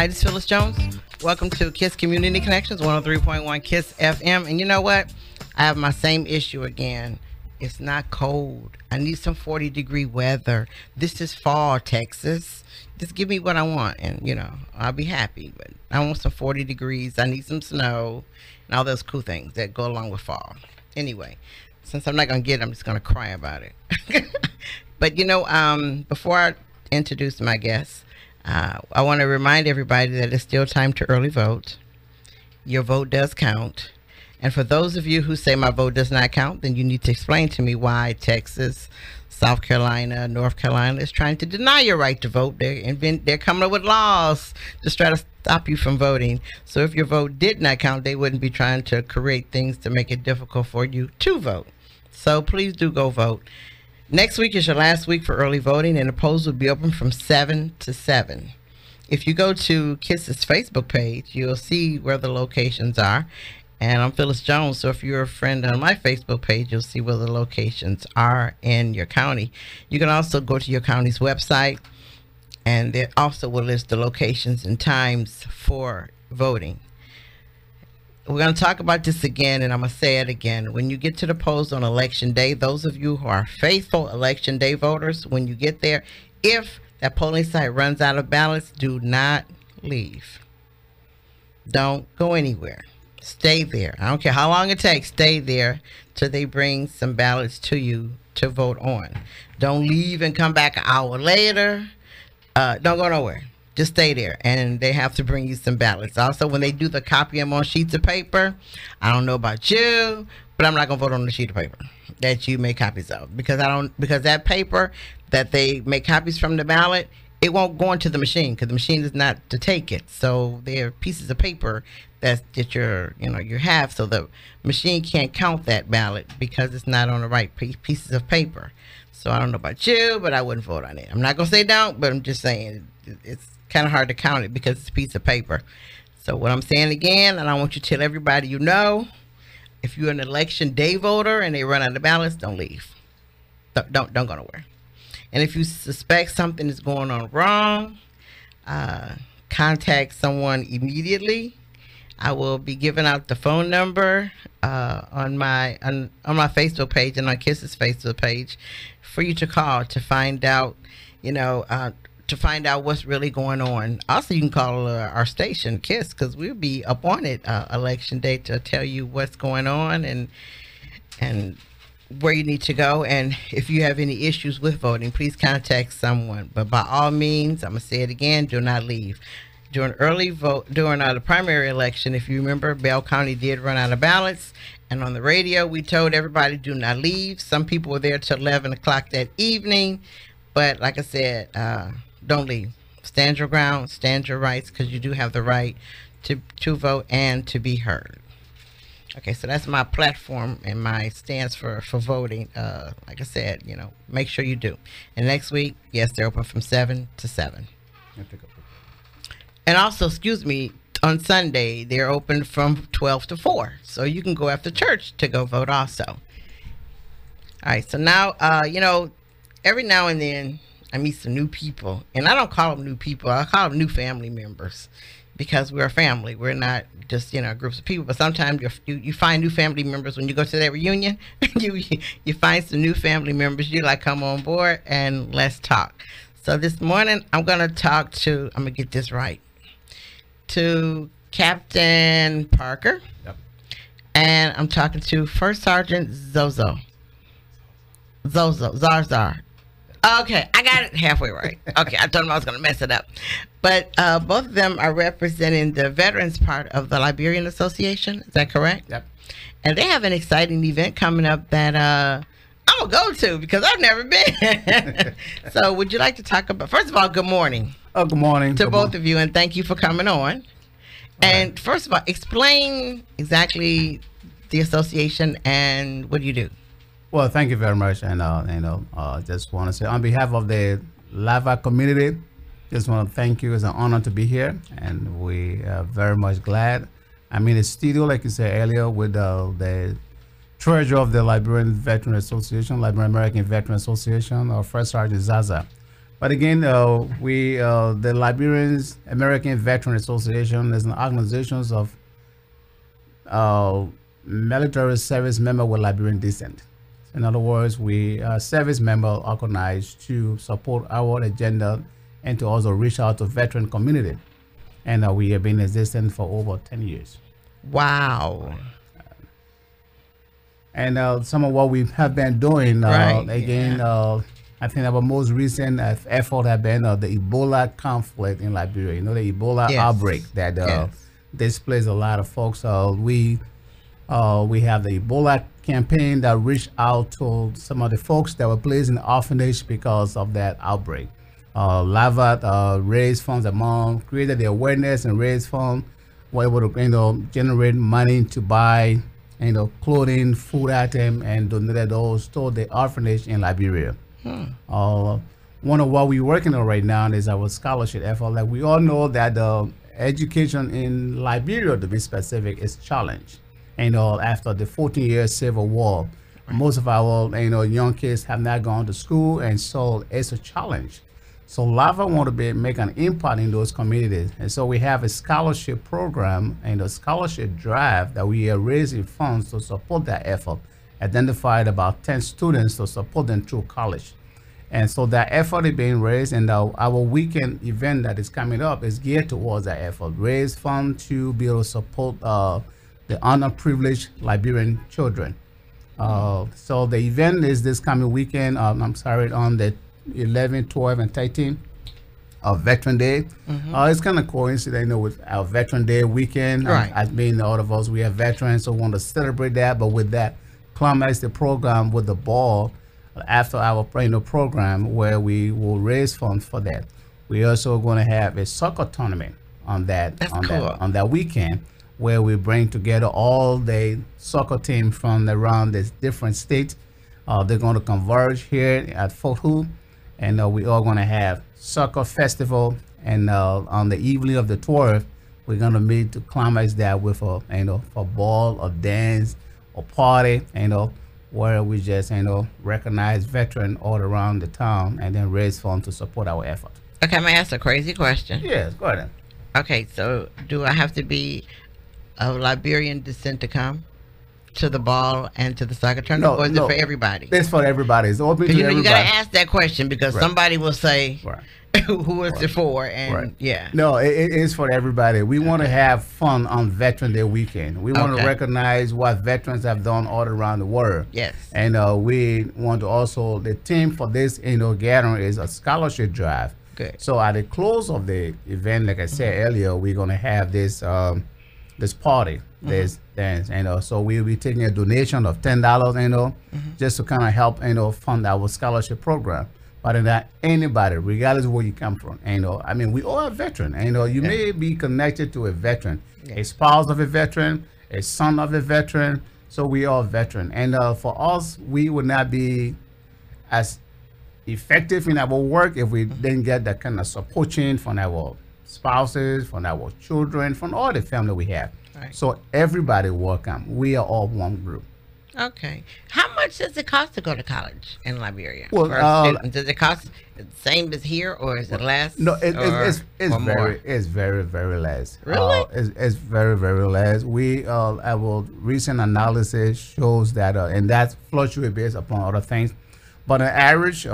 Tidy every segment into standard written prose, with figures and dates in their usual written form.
Hi, this is Phyllis Jones. Welcome to KISS Community Connections, 103.1 KISS FM. And you know what? I have my same issue again. It's not cold. I need some 40-degree weather. This is fall, Texas. Just give me what I want, and, you know, I'll be happy. But I want some 40 degrees. I need some snow and all those cool things that go along with fall. Anyway, since I'm not going to get it, I'm just going to cry about it. But, you know, before I introduce my guests, I want to remind everybody that it's still time to early vote. Your vote does count. And for those of you who say my vote does not count, then you need to explain to me why Texas, South Carolina, North Carolina is trying to deny your right to vote. They're coming up with laws to try to stop you from voting. So if your vote did not count, they wouldn't be trying to create things to make it difficult for you to vote. So please do go vote. Next week is your last week for early voting, and the polls will be open from 7 to 7. If you go to KISS's Facebook page, you'll see where the locations are. And I'm Phyllis Jones, so if you're a friend on my Facebook page, you'll see where the locations are in your county. You can also go to your county's website, and there also will list the locations and times for voting. We're going to talk about this again, and I'm going to say it again. When you get to the polls on Election Day, those of you who are faithful Election Day voters, when you get there, if that polling site runs out of ballots, do not leave. Don't go anywhere. Stay there. I don't care how long it takes. Stay there till they bring some ballots to you to vote on. Don't leave and come back an hour later. Don't go nowhere. Just stay there, and they have to bring you some ballots. Also, when they do the copy them on sheets of paper, I don't know about you, but I'm not gonna vote on the sheet of paper that you make copies of, because that paper that they make copies from the ballot, it won't go into the machine because the machine is not to take it. So they're pieces of paper that you have, so the machine can't count that ballot because it's not on the right pieces of paper. So I don't know about you, but I wouldn't vote on it. I'm not gonna say don't, but I'm just saying it's kind of hard to count it because it's a piece of paper. So what I'm saying again, and I want you to tell everybody you know, if you're an Election Day voter and they run out of ballots, don't leave. Don't go nowhere. And if you suspect something is going on wrong, contact someone immediately. I will be giving out the phone number on my Facebook page and on KISS's Facebook page for you to call to find out, what's really going on. Also, you can call our station, KISS, because we'll be up on it Election Day to tell you what's going on and where you need to go. And if you have any issues with voting, please contact someone. But by all means, I'm going to say it again, do not leave. During the primary election, if you remember, Bell County did run out of ballots. And on the radio, we told everybody do not leave. Some people were there till 11 o'clock that evening. But like I said, don't leave. Stand your ground, stand your rights, because you do have the right to vote and to be heard. Okay, so that's my platform and my stance for voting. Like I said, make sure you do. And next week, yes, they're open from 7 to 7. And also, on Sunday, they're open from 12 to 4. So you can go after church to go vote also. All right, so now, every now and then I meet some new people. And I don't call them new people. I call them new family members, because we're a family. We're not just, groups of people. But sometimes you find new family members when you go to that reunion. you find some new family members. You like, come on board and let's talk. So this morning, I'm going to talk to, I'm going to get this right, to Captain Parker. Yep. And I'm talking to First Sergeant Zarzar. Okay, I got it halfway right. Okay, I told him I was going to mess it up. But both of them are representing the veterans part of the Liberian Association. Is that correct? Yep. And they have an exciting event coming up that I'm going to go to because I've never been. So would you like to talk about, first of all, good morning. Oh, good morning. To both of you, and thank you for coming on. And first of all, explain exactly the association and what do you do? Well, thank you very much. And, just want to say on behalf of the Lava community, just want to thank you. It's an honor to be here. And we are very much glad. I'm in the studio, like you said earlier, with the treasurer of the Liberian Veterans Association, Liberian American Veterans Association, our First Sergeant Zaza. But again, the Liberian American Veterans Association is an organization of uh, military service member with Liberian descent. In other words, we are service member organized to support our agenda and to also reach out to veteran community. And we have been existing for over 10 years. Wow. And some of what we have been doing, Right, again, yeah. I think our most recent effort have been the Ebola conflict in Liberia. You know, the Ebola Yes. outbreak that Yes. displaced a lot of folks. We have the Ebola campaign that reached out to some of the folks that were placed in the orphanage because of that outbreak. Lava raised funds among, created the awareness and raised funds, were able to generate money to buy clothing, food item, and donated those to the orphanage in Liberia. One of what we're working on right now is our scholarship effort. Like we all know that the education in Liberia, to be specific, is challenged. After the 14-year civil war, most of our young kids have not gone to school, and so it's a challenge. So LAVA want to make an impact in those communities, and so we have a scholarship program and a scholarship drive that we are raising funds to support that effort. Identified about 10 students to support them through college. And so that effort is being raised, and our weekend event that is coming up is geared towards that effort. Raise funds to be able to support the underprivileged Liberian children. So the event is this coming weekend, on the 11, 12, and 13 of Veteran Day. It's kind of coincident, with our Veteran Day weekend. Right. As being all of us, we are veterans, so we want to celebrate that. But with that, climax the program with the ball after our program, where we will raise funds for that. We also going to have a soccer tournament on that. That's on cool. that on that weekend, where we bring together all the soccer teams from around the different states. They're going to converge here at Fort Hood, and we are going to have soccer festival. And on the evening of the 12th, we're going to meet to climax that with a ball, a dance, a party, where we just recognize veterans all around the town and then raise funds to support our effort. Okay, I'm gonna ask a crazy question. Yes, go ahead. Okay, so do I have to be of Liberian descent to come to the ball and to the soccer tournament, or is it for everybody? It's for everybody. It's open to everybody. You gotta ask that question because somebody will say, Right. "Who is it for?" And yeah, No, it is for everybody. We want to have fun on Veteran Day weekend. We want to recognize what veterans have done all around the world. Yes. And we want to also, the theme for this gathering is a scholarship drive. Good. So at the close of the event, like I said earlier, we're gonna have this this party, this dance, so we'll be taking a donation of $10, just to kind of help fund our scholarship program. But in that, anybody, regardless of where you come from, I mean, we all are veteran. You may be connected to a veteran, a spouse of a veteran, a son of a veteran. So we are veteran. And for us, we would not be as effective in our work if we didn't get that kind of support chain from our spouses, from our children, from all the family we have. Right. So everybody welcome. We are all one group. Okay. How much does it cost to go to college in Liberia? Well, for a student? Does it cost the same as here, or is it less? No, it's more? very, very less. Really? It's very, very less. Our recent analysis shows that, and that fluctuates based upon other things, but an average,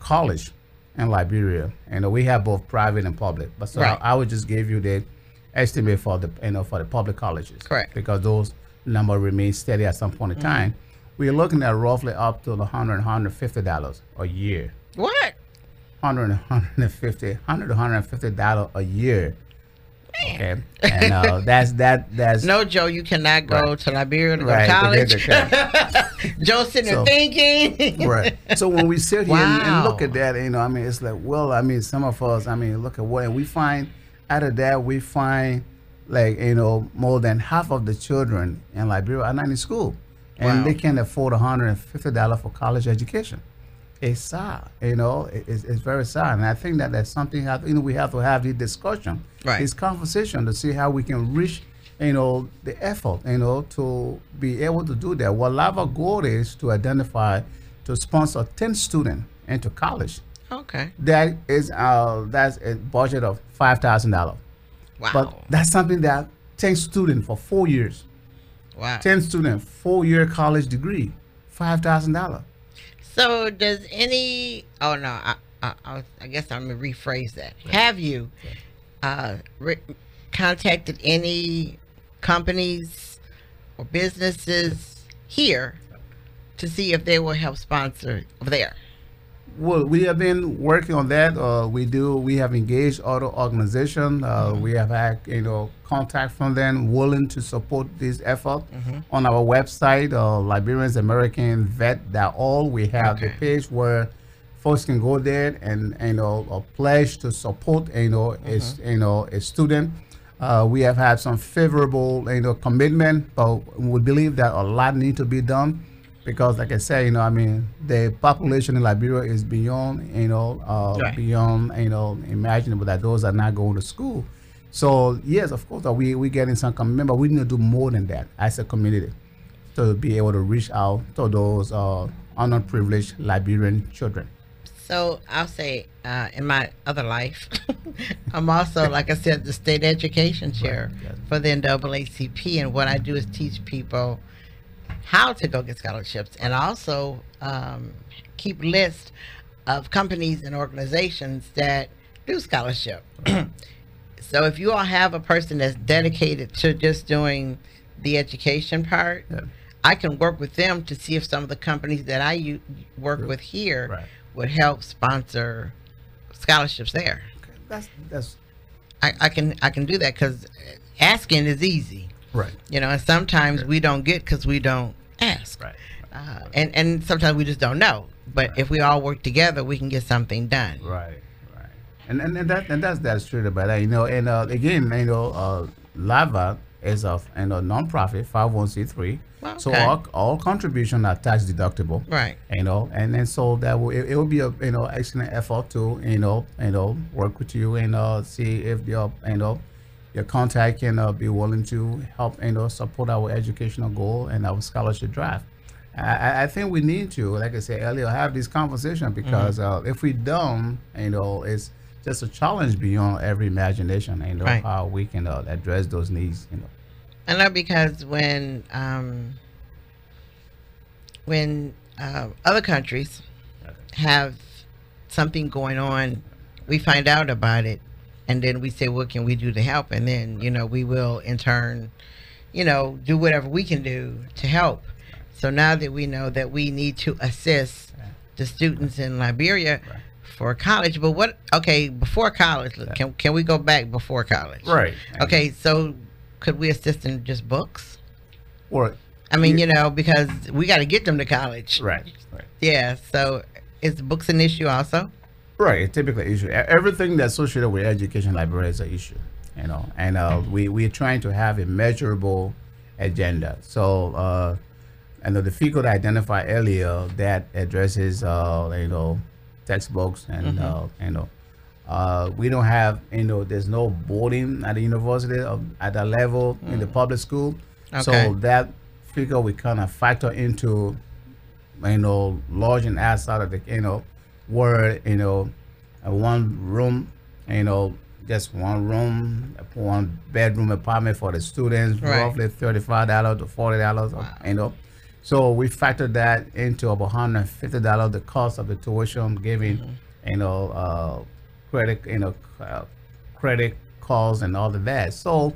college in Liberia, we have both private and public. But so I would just give you the estimate for the, for the public colleges. Correct. Because those number remain steady at some point in time. We're looking at roughly up to $150 a year. What? $150 a year. Man. Okay, and that's No, Joe, you cannot go to Liberia to go to Right, college. Joe's sitting there thinking. Right. So when we sit here and Wow. look at that, it's like, well, some of us, look at what, and we find out of that, we find like, more than half of the children in Liberia are not in school, and Wow. they can't afford $150 for college education. It's sad, it's very sad. And I think that that's something that, we have to have this discussion, this conversation, to see how we can reach, the effort, to be able to do that. What our goal is to identify, to sponsor 10 students into college. Okay. That's a budget of $5,000. Wow. But that's something that 10 students for 4 years. Wow. 10 students, 4-year college degree, $5,000. So does any? Oh no, I guess I'm gonna rephrase that. Have you re- contacted any companies or businesses here to see if they will help sponsor over there? Well, we have been working on that. We have engaged other organizations. We have had, contact from them willing to support this effort. On our website, Liberian American Vet.org, we have the page where folks can go there and, pledge to support, a student. We have had some favorable, commitment, but we believe that a lot need to be done. Because, like I said, the population in Liberia is beyond, beyond, imaginable that those are not going to school. So, yes, of course, we getting some commitment, but we need to do more than that as a community to be able to reach out to those underprivileged Liberian children. So I'll say, in my other life, I'm also, like I said, the state education chair for the NAACP, and what I do is teach people how to go get scholarships, and also keep lists of companies and organizations that do scholarship. So if you all have a person that's dedicated to just doing the education part, I can work with them to see if some of the companies that I work with here would help sponsor scholarships there. That's I can do that, because asking is easy. Right. And sometimes we don't get because we don't ask. Right. And sometimes we just don't know. But if we all work together, we can get something done. Right. That's true about that. And again, LAVA is a nonprofit 501c3. Well, so all contributions are tax deductible. Right. And so that it will be a excellent effort to work with you and see if your contact can be willing to help support our educational goal and our scholarship drive. I think we need to, like I said earlier, have this conversation, because if we don't, it's just a challenge beyond every imagination. How we can address those needs. I know, because when other countries have something going on, we find out about it. And then we say, what can we do to help? And then, we will in turn, do whatever we can do to help. So now that we know that we need to assist the students in Liberia for college, but before college, can we go back before college? Right. Okay, so could we assist in just books? Or, because we got to get them to college. Right. Yeah, so is books an issue also? Right, typically issue. Everything that's associated with education in Liberia is an issue, and we're trying to have a measurable agenda. So, the figure that I identified earlier that addresses, textbooks and, we don't have, there's no boarding at the university at that level in the public school. Okay. So that figure we kind of factor into, lodging outside of the, where one room, just one room, one bedroom apartment for the students, roughly $35 to $40. Wow. So we factored that into about $150, the cost of the tuition, giving credit calls and all of that. So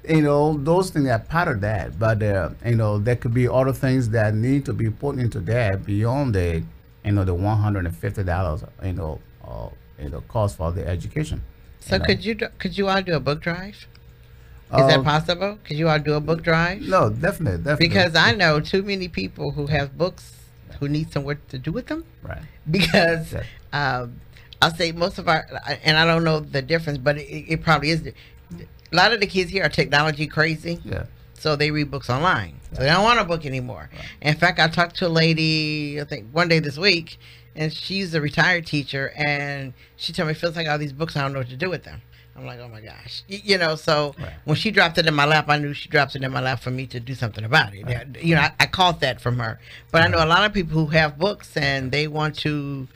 those things are part of that, but there could be other things that need to be put into that beyond the the $150 cost for the education. So could you all do a book drive? Is that possible? Could you all do a book drive? No, definitely. Because I know too many people who have books who need somewhere to do with them. Right. Because I'll say most of our, and I don't know the difference, but it probably is. A lot of the kids here are technology crazy. Yeah. So they read books online. So they don't want a book anymore. Right. In fact, I talked to a lady, I think one day this week, and she's a retired teacher, and she told me it feels like all these books, I don't know what to do with them. I'm like, oh my gosh. So when she dropped it in my lap, I knew she dropped it in my lap for me to do something about it. Right. I caught that from her. But I know a lot of people who have books and they want to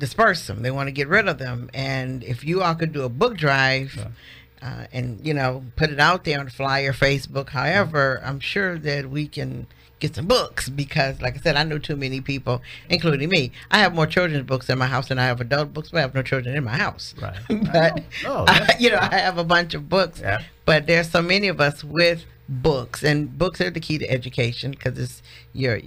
disperse them. They want to get rid of them. And if you all could do a book drive, and put it out there on flyer, Facebook, however, I'm sure that we can get some books, because like I said, I know too many people, including me. I have more children's books in my house than I have adult books, but I have no children in my house. Right. But I have a bunch of books, but there's so many of us with books, and books are the key to education, because it's your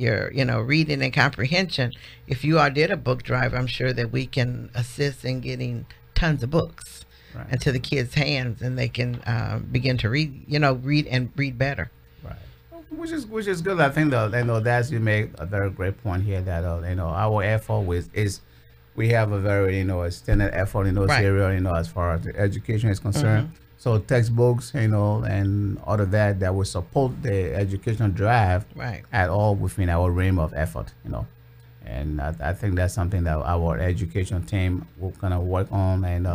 reading and comprehension. If you all did a book drive, I'm sure that we can assist in getting tons of books into the kids' hands, and they can begin to read and read better. Right. Which is good. I think that you make a very great point here, that our effort is we have a very extended effort in those areas, as far as the education is concerned. So textbooks, and all of that will support the educational drive at all within our realm of effort, And I think that's something that our education team will kind of work on. And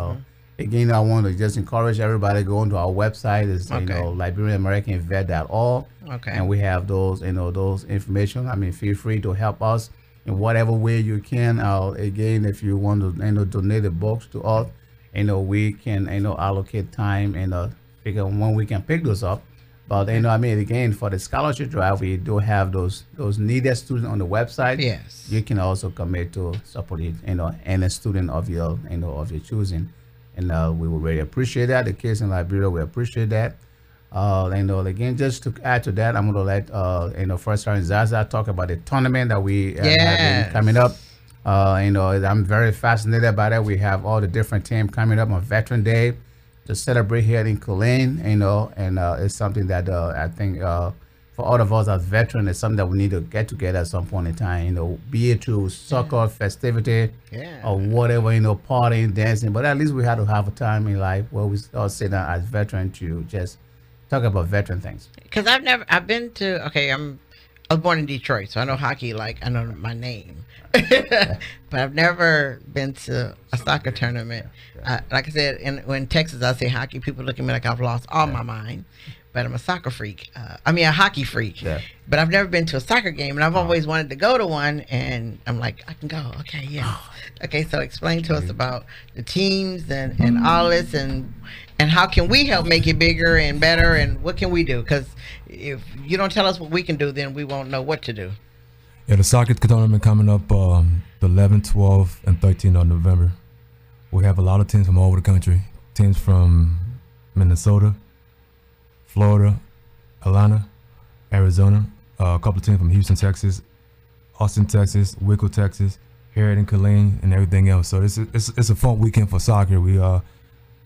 again, I want to just encourage everybody to go onto our website. It's Liberian American Vet.org. And we have those those information. I mean, feel free to help us in whatever way you can. Again, if you want to donate the books to us, we can allocate time and figure when we can pick those up. But again, for the scholarship drive, we do have those needed students on the website. Yes, you can also commit to support it, any student of your of your choosing. And we will really appreciate that. The kids in Liberia, we appreciate that. Again, just to add to that, I'm going to let First Sergeant Zaza talk about the tournament that we have coming up. I'm very fascinated by that. We have all the different teams coming up on Veteran Day to celebrate here in Killeen. And it's something that I think for all of us as veterans, it's something that we need to get together at some point in time, be it through soccer, festivity, or whatever, partying, dancing. But at least we had to have a time in life where we all sit down as veterans to just talk about veteran things. Because I was born in Detroit, so I know hockey, I know my name. But I've never been to a soccer tournament. Like I said, in Texas, I say hockey, people look at me like I've lost all my mind. But I'm a soccer freak. A hockey freak. Yeah. But I've never been to a soccer game, and I've always wanted to go to one. And I'm like, I can go. Okay, yeah. Okay, so explain to us about the teams and all this, and how can we help make it bigger and better, and what can we do? Because if you don't tell us what we can do, then we won't know what to do. Yeah, the soccer tournament coming up the 11th, 12th, and 13th of November. We have a lot of teams from all over the country. Teams from Minnesota, Florida, Atlanta, Arizona, a couple of teams from Houston, Texas, Austin, Texas, Waco, Texas, here in Killeen, and everything else. So it's a fun weekend for soccer.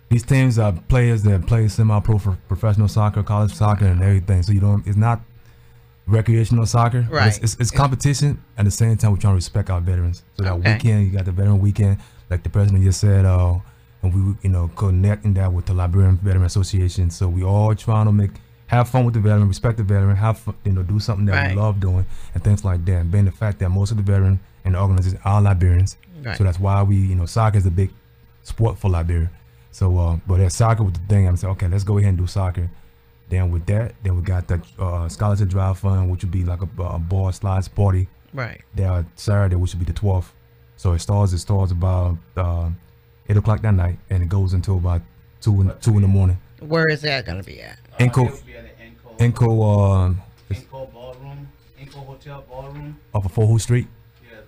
These teams are players that play semi-pro for professional soccer, college soccer, and everything. So it's not recreational soccer. Right. It's competition. At the same time, we're trying to respect our veterans. So that weekend, you got the veteran weekend, like the president just said. And we, connecting that with the Liberian Veterans Association. So we all trying to have fun with the veteran, respect the veteran, have fun, do something that we love doing, and things like that. And being the fact that most of the veterans and the organization are Liberians, so that's why we, soccer is a big sport for Liberia. So, but that soccer was the thing. I'm saying, okay, let's go ahead and do soccer. Then with that, we got the scholarship drive fund, which would be like a ball slides party. Right. There Saturday, which would be the 12th. So it starts about 8 o'clock that night, and it goes until about 2 in the morning. Where is that going to be at? Enco Ballroom, Enco Hotel Ballroom. Off of 4 Street. Yeah.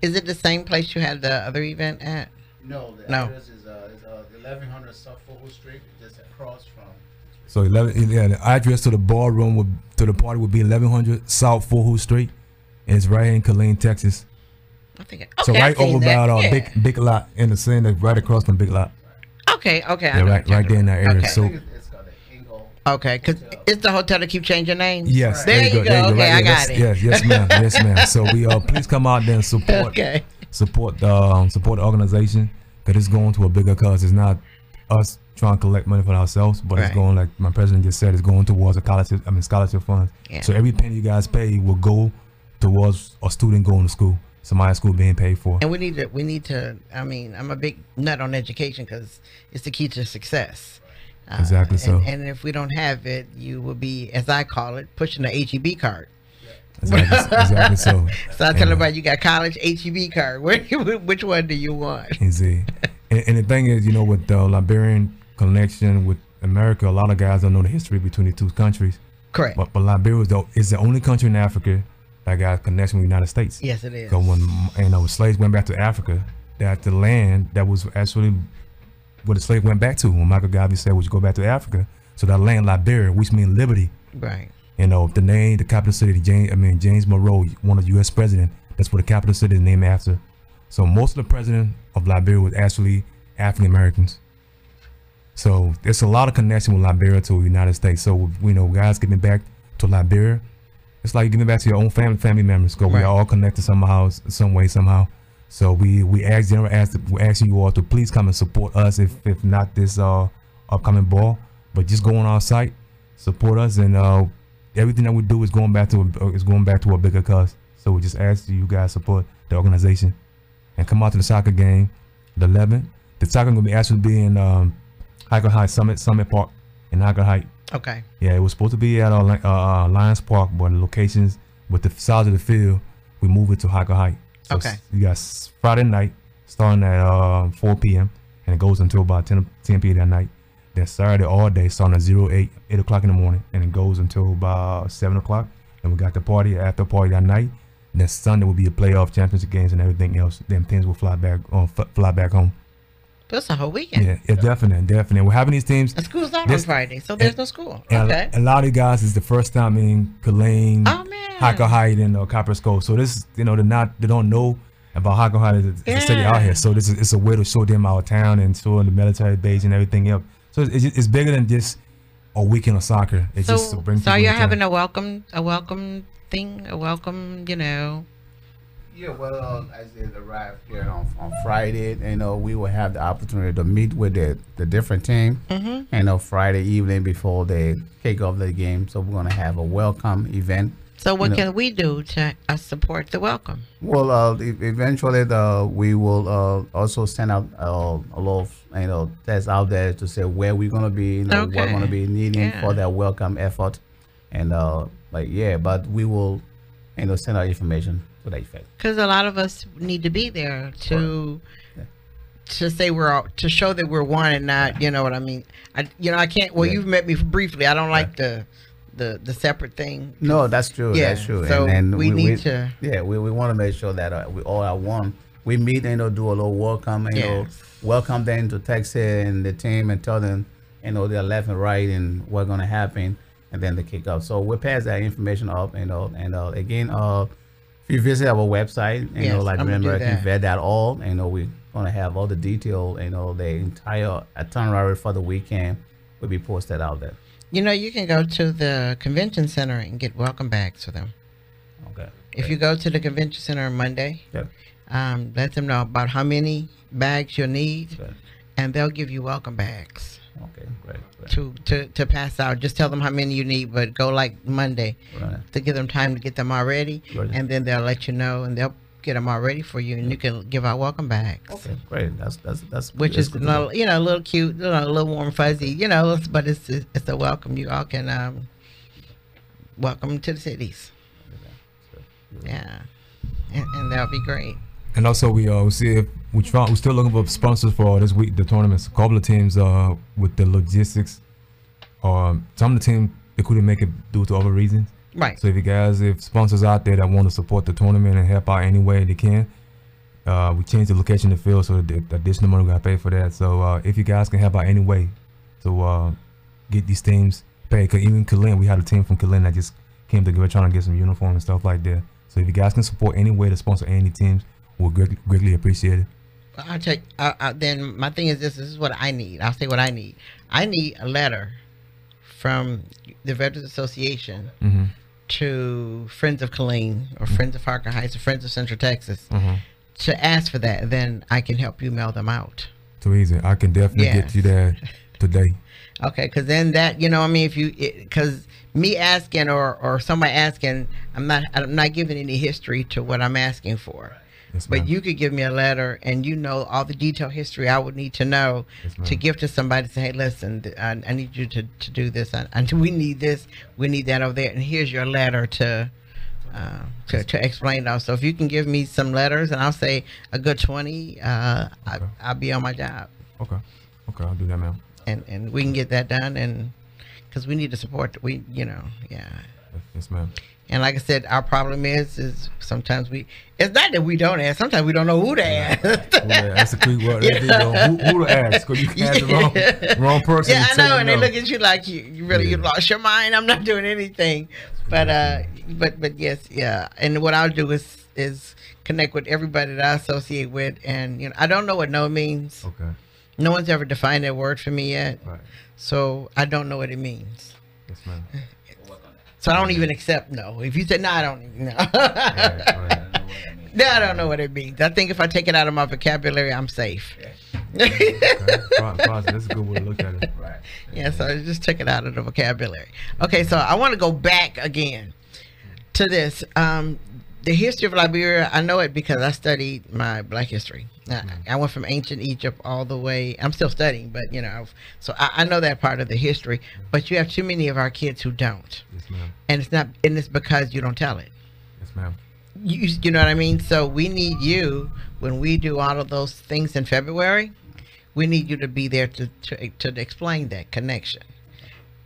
Is it the same place you had the other event at? No, the address is 1100 South 4 Street, just across from. So the address to the ballroom to the party would be 1100 South 4 Street, and it's right here in Killeen, Texas. So right over about big lot in the center, right across from Big Lot. Okay. Yeah, right there in that area. Okay. So okay, because it's the hotel to keep changing names. Yes, there you go. Okay, I got it. Yes, ma'am. Yes, ma'am. So we please come out there and support the organization, because it's going to a bigger cause. It's not us trying to collect money for ourselves, but it's going, like my president just said, it's going towards scholarship funds. Yeah. So every penny you guys pay will go towards a student going to school. Somebody's school being paid for. And we need to, I'm a big nut on education, because it's the key to success. Exactly. And if we don't have it, you will be, as I call it, pushing the HEB cart. Exactly so. So I tell everybody you got college HEB card. Which one do you want? You see, and the thing is, with the Liberian connection with America, a lot of guys don't know the history between the two countries. Correct. But Liberia is the only country in Africa that got a connection with the United States. Yes, it is. So when slaves went back to Africa, that the land that was actually where the slave went back to, when Michael Garvey said, "Would you go back to Africa?" So that land, Liberia, which means liberty. Right. The name, the capital city, James Monroe, one of the U.S. president. That's what the capital city is named after. So most of the president of Liberia was actually African Americans. So there's a lot of connection with Liberia to the United States. So guys giving back to Liberia, it's like giving back to your own family members, because we are all connected somehow, some way, somehow. So we ask you all to please come and support us, if not this upcoming ball, but just go on our site, support us, and everything that we do is going back to a bigger cause. So we just ask you guys support the organization and come out to the soccer game, the 11th. The soccer will actually be in Hiker Heights Summit Park in Hiker Heights. Okay. Yeah, it was supposed to be at Lions Park, but the locations with the size of the field, we moved it to Hiker Heights. So okay. You got Friday night starting at 4 p.m. and it goes until about 10 p.m. that night. Then Saturday all day starting at 8 o'clock in the morning, and it goes until about 7 o'clock. And we got the after party that night. And then Sunday will be the playoff championship games and everything else. Then teams will fly back home. That's a whole weekend. Yeah, definitely. We're having these teams. And school's not on Friday, so there's no school. Okay. A lot of you guys is the first time in Killeen, Hiker Heights, and Copper Skull. So this, they don't know about Hiker Heights as a city out here. So it's a way to show them our town and show them the military base and everything else. So it's bigger than just a weekend of soccer. It's just to bring people. So you're having a welcome thing, Yeah, well, as they arrive here on Friday, we will have the opportunity to meet with the different team. Mm-hmm. Friday evening before they kick off the game, so we're gonna have a welcome event. So what can we do to support the welcome? Well, eventually we will also send out a lot of tests out there to say where we're gonna be, what we're gonna be needing for that welcome effort, and but we will send out information to that effect. Because a lot of us need to be there to say to show that we're one and not, you know what I mean. I can't. Well, you've met me briefly. I don't like the separate thing. No, that's true. Yeah, that's true. So and we need to. Yeah, we want to make sure that we all are one. We meet and do a little welcome, welcome them to Texas and the team and tell them, they're left and right and what's gonna happen, and then they kick off. So we pass that information up, and again, if you visit our website, Liberian American Vet.org, we're gonna have all the detail, the entire itinerary for the weekend will be posted out there. You can go to the convention center and get welcome bags for them. Okay. If you go to the convention center on Monday, let them know about how many bags you'll need, and they'll give you welcome bags. Okay, great. To pass out. Just tell them how many you need, but go like Monday to give them time to get them all ready, and then they'll let you know, and they'll get them all ready for you, and you can give out welcome bags. Okay, great. That's which is a little cute, a little warm, fuzzy, but it's a welcome. You all can welcome to the cities. Yeah, and that'll be great. And also we see if we're still looking for sponsors for this week, the tournaments. A couple of teams with the logistics, some of the teams they couldn't make it due to other reasons. Right. So if sponsors out there that want to support the tournament and help out any way they can, we changed the location of the field, so the additional money we got to pay for that. So if you guys can help out any way to get these teams paid, cause even Killeen, we had a team from Killeen that just came together trying to get some uniform and stuff like that. So if you guys can support any way to sponsor any teams, we'll greatly appreciate it. I'll tell you, then my thing is this is what I need. I'll say what I need. I need a letter from the Veterans Association to Friends of Killeen or Friends of Hiker Heights or Friends of Central Texas to ask for that. Then I can help you mail them out. Too easy. I can definitely get you there today. Okay, because then that, because me asking or somebody asking, I'm not giving any history to what I'm asking for. Yes, but you could give me a letter and all the detailed history I would need to know to give to somebody to say, hey, listen, I need you to do this. We need this. We need that over there. And here's your letter to to explain it. So if you can give me some letters, and I'll say a good 20, I'll be on my job. Okay, I'll do that, ma'am. And we can get that done, and because we need to support. Yes, ma'am. And like I said, our problem is sometimes it's not that we don't ask. Sometimes we don't know who to ask. That's a quick word. Who to ask? Because you can ask the wrong person. Yeah, I know. And they look at you like you lost your mind. I'm not doing anything. But yes, yeah. And what I'll do is connect with everybody that I associate with. And I don't know what no means. Okay. No one's ever defined that word for me yet. Right. So I don't know what it means. Yes, ma'am. So I don't even accept no. If you say no, I don't even know. No, I don't know what it means. I think if I take it out of my vocabulary, I'm safe. Okay. That's a good way to look at it. Right. Yeah, so I just took it out of the vocabulary. Okay, so I want to go back again to this. The history of Liberia, I know it because I studied my Black history. I went from ancient Egypt all the way. I'm still studying, but so I know that part of the history. But you have too many of our kids who don't. Yes, ma'am. And it's because you don't tell it. Yes, ma'am. You know what I mean? So we need you when we do all of those things in February. We need you to be there to explain that connection,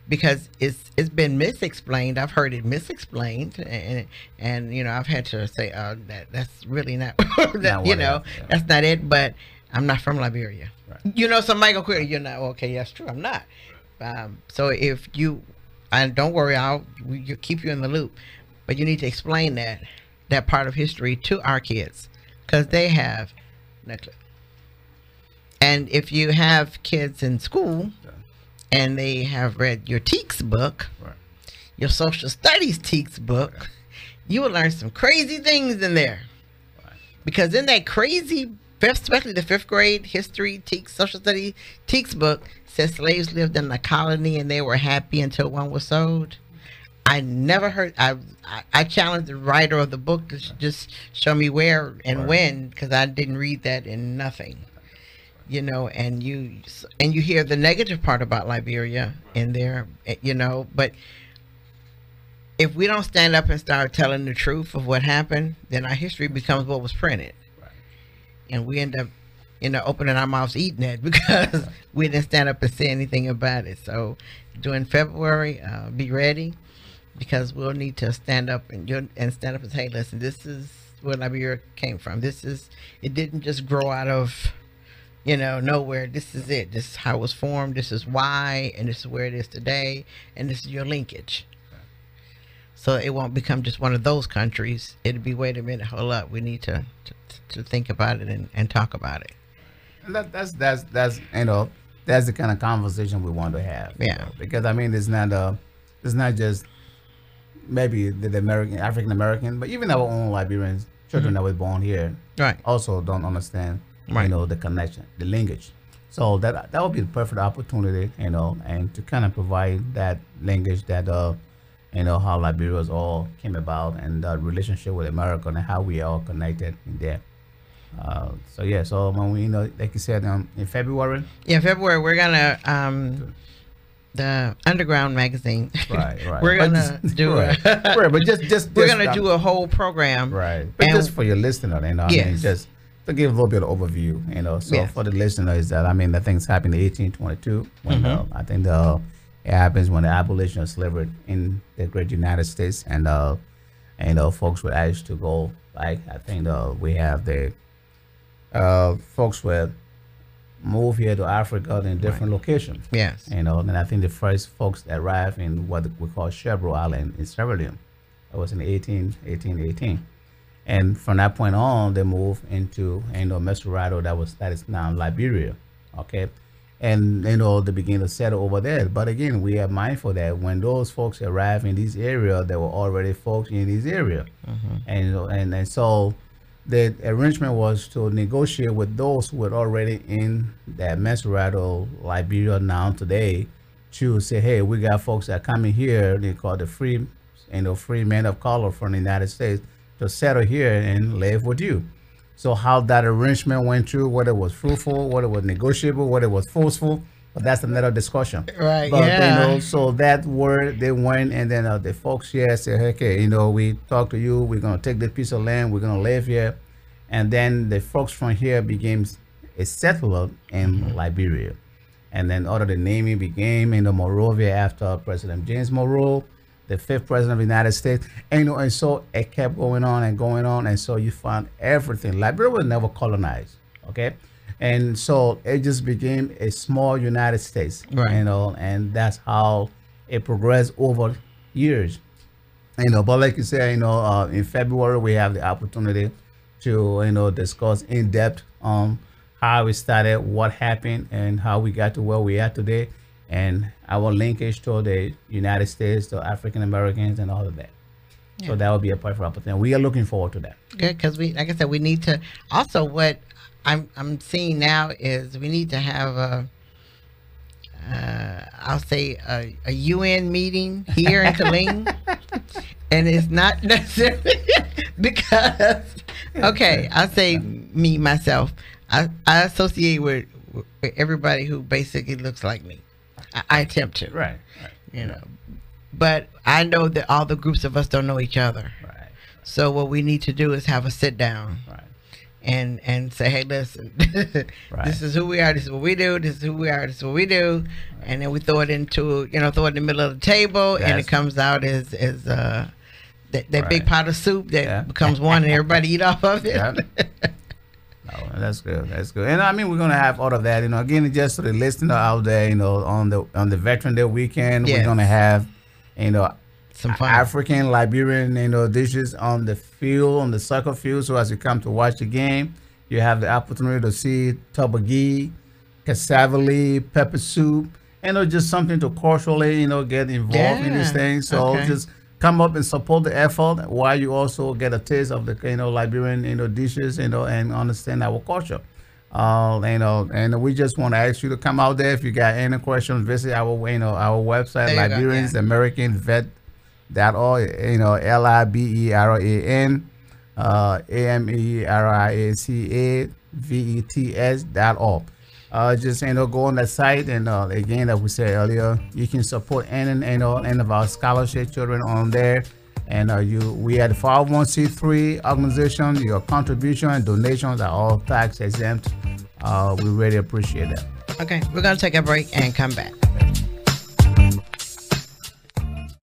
because it's been misexplained. I've heard it misexplained, and I've had to say that's really not that's not it. But I'm not from Liberia. Right. Somebody go quick. Okay, that's true. I'm not. So if you, and don't worry, I'll keep you in the loop. But you need to explain that part of history to our kids, because they have. And if you have kids in school and they have read your TEACS book, right, your social studies TEACS book, right, you will learn some crazy things in there. Right. Because in that crazy, especially the 5th grade history TEACS, social studies TEACS book, says slaves lived in a colony and they were happy until one was sold. I never heard. I challenged the writer of the book to just show me where and right, when, because I didn't read that in nothing. And you hear the negative part about Liberia in there, but if we don't stand up and start telling the truth of what happened, then our history becomes what was printed. Right. And we end up, opening our mouths eating it because we didn't stand up and say anything about it. So during February, be ready, because we'll need to stand up and stand up and say, hey, listen, this is where Liberia came from. It didn't just grow out of nowhere. This is it. This is how it was formed. This is why, and this is where it is today, and this is your linkage. So it won't become just one of those countries. It'll be, wait a minute, hold up. We need to think about it and talk about it. And that's the kind of conversation we want to have. Yeah. Because it's not just maybe the African American, but even our own Liberians, children that were born here, right, also don't understand. Right. The connection, the linkage. So that would be the perfect opportunity, and to kind of provide that linkage that, how Liberia's all came about, and the relationship with America and how we are all connected in there. So when we, like you said, in February. Yeah, February, we're gonna, the Underground magazine. Right. We're gonna do we're gonna do a whole program. Right. But just for your listener, yes, just to give a little bit of overview, so yes, for the listeners, that the things happened in 1822 when I think it happens when the abolition of slavery in the great United States, and folks were asked to go. Like I think we have the folks were moved here to Africa in different locations. Yes, and I think the first folks that arrived in what we call Sherbro Island in Sierra Leone. That was in 1818. And from that point on, they moved into Mesurado, that is now Liberia, okay, and they begin to settle over there. But again, we are mindful that when those folks arrived in this area, there were already folks in this area, and so the arrangement was to negotiate with those who were already in that Mesurado, Liberia now today, to say, hey, we got folks that come in here. They call the free men of color from the United States, to settle here and live with you. So how that arrangement went through, whether it was fruitful, whether it was negotiable, whether it was forceful, but that's another discussion. Right. But Yeah. so that word they went, and then the folks here said, okay, we talk to you. We're gonna take this piece of land. We're gonna live here, and then the folks from here became a settler in Liberia, and then other the naming became Monrovia after President James Monroe, the 5th president of the United States, and so it kept going on and going on, and so you find everything. Liberia was never colonized, okay, and so it just became a small United States, Right. And that's how it progressed over years, But like you say, in February we have the opportunity to discuss in depth how we started, what happened, and how we got to where we are today, and our linkage to the United States, to African Americans, and all of that. Yeah. So that would be a perfect opportunity. We are looking forward to that. Good, because like I said, we need to. Also, what I'm seeing now is we need to have I'll say a UN meeting here in Killeen, and it's not necessarily because I'll say me myself. I associate with everybody who basically looks like me. I attempt to. Right. But I know that all the groups of us don't know each other. Right. So what we need to do is have a sit down. Right. And say, hey, listen, Right. This is who we are. This is what we do. This is who we are. This is what we do. Right. And then we throw it into, throw it in the middle of the table, and it comes out as that Right. big pot of soup that becomes one, and everybody eat off of it. Yeah. No, that's good. That's good. And we're gonna have all of that. Again, just to the listener out there, on the Veteran Day weekend, Yes. we're gonna have, Some fun. African, Liberian, dishes on the field, on the soccer field. So as you come to watch the game, you have the opportunity to see tabagi, cassava leaf, pepper soup, just something to culturally, get involved in these things. So just come up and support the effort while you also get a taste of the Liberian dishes and understand our culture. And we just want to ask you to come out there. If you got any questions, visit our our website, Liberians American Vet.org, LIBERAN AMERICAVETS.org. Just go on that site, and again, like we said earlier, you can support any of our scholarship children on there. And we are the 501c3 organization. Your contribution and donations are all tax exempt. We really appreciate that. Okay, we're gonna take a break and come back.